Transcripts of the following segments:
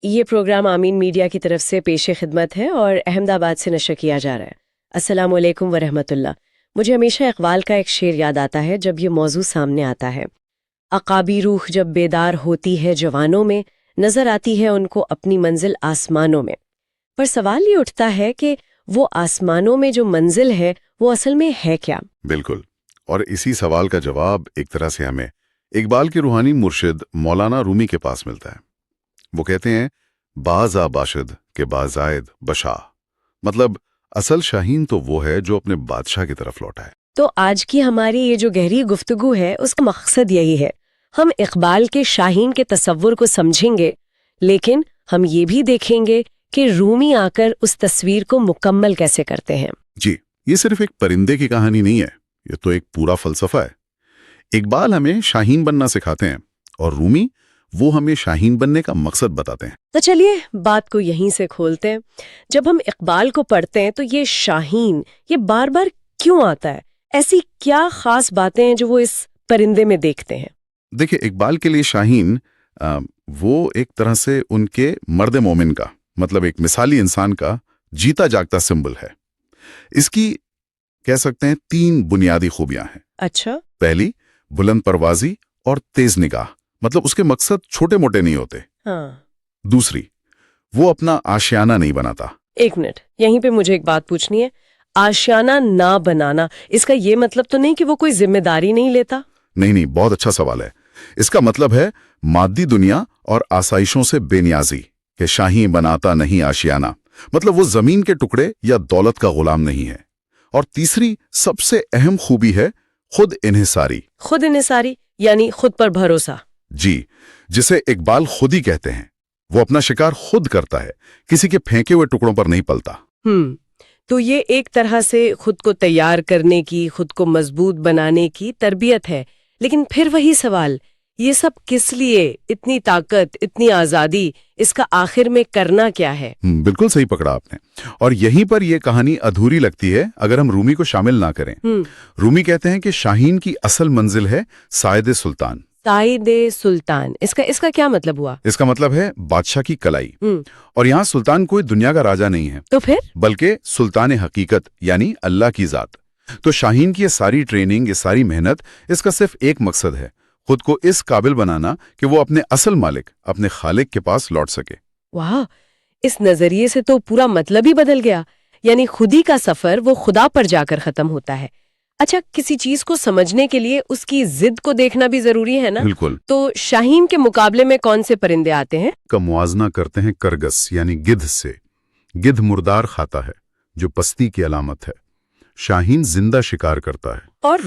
یہ پروگرام آمین میڈیا کی طرف سے پیش خدمت ہے اور احمد آباد سے نشر کیا جا رہا ہے۔ السلام علیکم ورحمۃ اللہ۔ مجھے ہمیشہ اقبال کا ایک شعر یاد آتا ہے جب یہ موضوع سامنے آتا ہے۔ عقابی روح جب بیدار ہوتی ہے جوانوں میں، نظر آتی ہے ان کو اپنی منزل آسمانوں میں۔ پر سوال یہ اٹھتا ہے کہ وہ آسمانوں میں جو منزل ہے وہ اصل میں ہے کیا؟ بالکل، اور اسی سوال کا جواب ایک طرح سے ہمیں اقبال کے روحانی مرشد مولانا رومی کے پاس ملتا ہے۔ وہ کہتے ہیں باز آ باشد کے بازائد بشاہ، مطلب اصل شاہین تو وہ ہے جو اپنے بادشاہ کی طرف لوٹا ہے۔ تو آج کی ہماری یہ جو گہری گفتگو ہے اس کا مقصد یہی ہے، ہم اقبال کے شاہین کے تصور کو سمجھیں گے، لیکن ہم یہ بھی دیکھیں گے کہ رومی آ کر اس تصویر کو مکمل کیسے کرتے ہیں۔ جی، یہ صرف ایک پرندے کی کہانی نہیں ہے، یہ تو ایک پورا فلسفہ ہے۔ اقبال ہمیں شاہین بننا سکھاتے ہیں اور رومی وہ ہمیں شاہین بننے کا مقصد بتاتے ہیں۔ تو چلیے بات کو یہیں سے کھولتے ہیں۔ جب ہم اقبال کو پڑھتے ہیں تو یہ شاہین یہ بار بار کیوں آتا ہے؟ ایسی کیا خاص باتیں ہیں جو وہ اس پرندے میں دیکھتے ہیں؟ دیکھیں، اقبال کے لیے شاہین وہ ایک طرح سے ان کے مرد مومن کا، مطلب ایک مثالی انسان کا جیتا جاگتا سمبل ہے۔ اس کی کہہ سکتے ہیں 3 بنیادی خوبیاں ہیں۔ اچھا۔ پہلی، بلند پروازی اور تیز نگاہ، مطلب اس کے مقصد چھوٹے موٹے نہیں ہوتے۔ ہاں۔ دوسری، وہ اپنا آشیانہ نہیں بناتا۔ ایک منٹ، یہیں پہ مجھے ایک بات پوچھنی ہے۔ آشیانہ نہ بنانا، اس کا یہ مطلب تو نہیں کہ وہ کوئی ذمہ داری نہیں لیتا؟ نہیں، بہت اچھا سوال ہے۔ اس کا مطلب ہے مادی دنیا اور آسائشوں سے بے نیازی، کہ شاہین بناتا نہیں آشیانہ، مطلب وہ زمین کے ٹکڑے یا دولت کا غلام نہیں ہے۔ اور تیسری سب سے اہم خوبی ہے خود انحصاری۔ خود انحصاری یعنی خود پر بھروسہ؟ جی، جسے اقبال خود ہی کہتے ہیں۔ وہ اپنا شکار خود کرتا ہے، کسی کے پھینکے ہوئے ٹکڑوں پر نہیں پلتا۔ تو یہ ایک طرح سے خود کو تیار کرنے کی، خود کو مضبوط بنانے کی تربیت ہے۔ لیکن پھر وہی سوال، یہ سب کس لیے؟ اتنی طاقت، اتنی آزادی، اس کا آخر میں کرنا کیا ہے؟ بالکل صحیح پکڑا آپ نے، اور یہیں پر یہ کہانی ادھوری لگتی ہے اگر ہم رومی کو شامل نہ کریں۔ رومی کہتے ہیں کہ شاہین کی اصل منزل ہے سائد سلطان۔ سائد سلطان، اس کا کیا مطلب ہوا؟ اس کا مطلب ہے بادشاہ کی کلائی۔ اور یہاں سلطان کوئی دنیا کا راجا نہیں ہے، تو پھر بلکہ سلطان حقیقت یعنی اللہ کی ذات۔ تو شاہین کی یہ ساری ٹریننگ، یہ ساری محنت، اس کا صرف ایک مقصد ہے، خود کو اس قابل بنانا کہ وہ اپنے اصل مالک، اپنے خالق کے پاس لوٹ سکے۔ واہ، اس نظریے سے تو پورا مطلب ہی بدل گیا۔ یعنی خودی کا سفر وہ خدا پر جا کر ختم ہوتا ہے۔ اچھا، کسی چیز کو سمجھنے کے لیے اس کی ضد کو دیکھنا بھی ضروری ہے نا؟ بالکل۔ تو شاہین کے مقابلے میں کون سے پرندے آتے ہیں؟ کا موازنہ کرتے ہیں کرگس یعنی گدھ سے۔ گدھ مردار کھاتا ہے جو پستی کی علامت ہے، شاہین زندہ شکار کرتا ہے۔ اور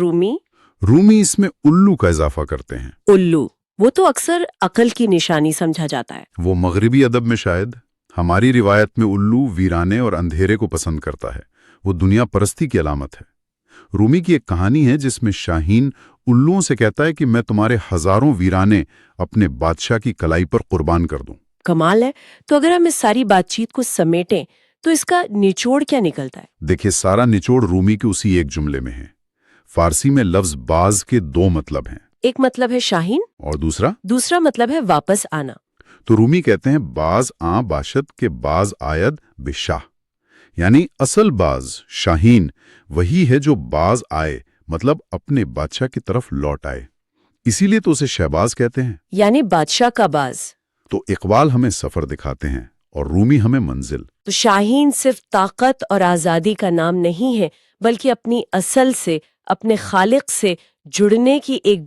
رومی اس میں الو کا اضافہ کرتے ہیں۔ الو، وہ تو اکثر عقل کی نشانی سمجھا جاتا ہے۔ وہ مغربی ادب میں شاید، ہماری روایت میں الو ویرانے اور اندھیرے کو پسند کرتا ہے، وہ دنیا پرستی کی علامت ہے۔ رومی کی ایک کہانی ہے جس میں شاہین الوؤں سے کہتا ہے کہ میں تمہارے ہزاروں ویرانے اپنے بادشاہ کی کلائی پر قربان کر دوں۔ کمال ہے۔ تو اگر ہم اس ساری بات چیت کو سمیٹیں تو اس کا نچوڑ کیا نکلتا ہے؟ دیکھیں، سارا نچوڑ رومی کے اسی ایک جملے میں ہے۔ فارسی میں لفظ باز کے 2 مطلب ہیں۔ ایک مطلب ہے شاہین اور دوسرا مطلب ہے واپس آنا۔ تو رومی کہتے ہیں باز آ باشد کے باز آید بشاہ، یعنی اصل باز شاہین وہی ہے جو باز آئے، مطلب اپنے بادشاہ کی طرف لوٹ آئے، اسی لیے تو اسے شہباز کہتے ہیں، یعنی بادشاہ کا باز۔ تو اقبال ہمیں سفر دکھاتے ہیں اور رومی ہمیں منزل۔ تو شاہین صرف طاقت اور آزادی کا نام نہیں ہے، بلکہ اپنی اصل سے، اپنے خالق سے جڑنے کی ایک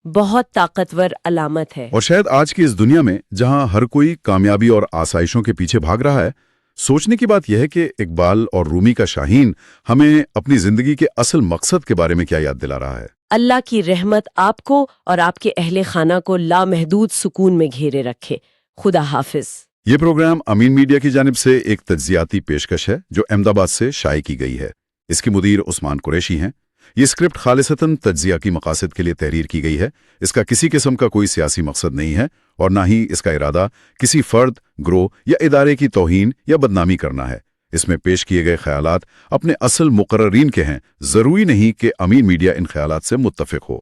بہت طاقتور علامت ہے۔ اور شاید آج کی اس دنیا میں جہاں ہر کوئی کامیابی اور آسائشوں کے پیچھے بھاگ رہا ہے، سوچنے کی بات یہ ہے کہ اقبال اور رومی کا شاہین ہمیں اپنی زندگی کے اصل مقصد کے بارے میں کیا یاد دلا رہا ہے۔ اللہ کی رحمت آپ کو اور آپ کے اہل خانہ کو لامحدود سکون میں گھیرے رکھے۔ خدا حافظ۔ یہ پروگرام امین میڈیا کی جانب سے ایک تجزیاتی پیشکش ہے جو احمد آباد سے شائع کی گئی ہے۔ اس کی مدیر عثمان قریشی ہیں۔ یہ اسکرپٹ خالصتاً تجزیہ کی مقاصد کے لیے تحریر کی گئی ہے۔ اس کا کسی قسم کا کوئی سیاسی مقصد نہیں ہے اور نہ ہی اس کا ارادہ کسی فرد، گروہ یا ادارے کی توہین یا بدنامی کرنا ہے۔ اس میں پیش کیے گئے خیالات اپنے اصل مقررین کے ہیں، ضروری نہیں کہ امین میڈیا ان خیالات سے متفق ہو۔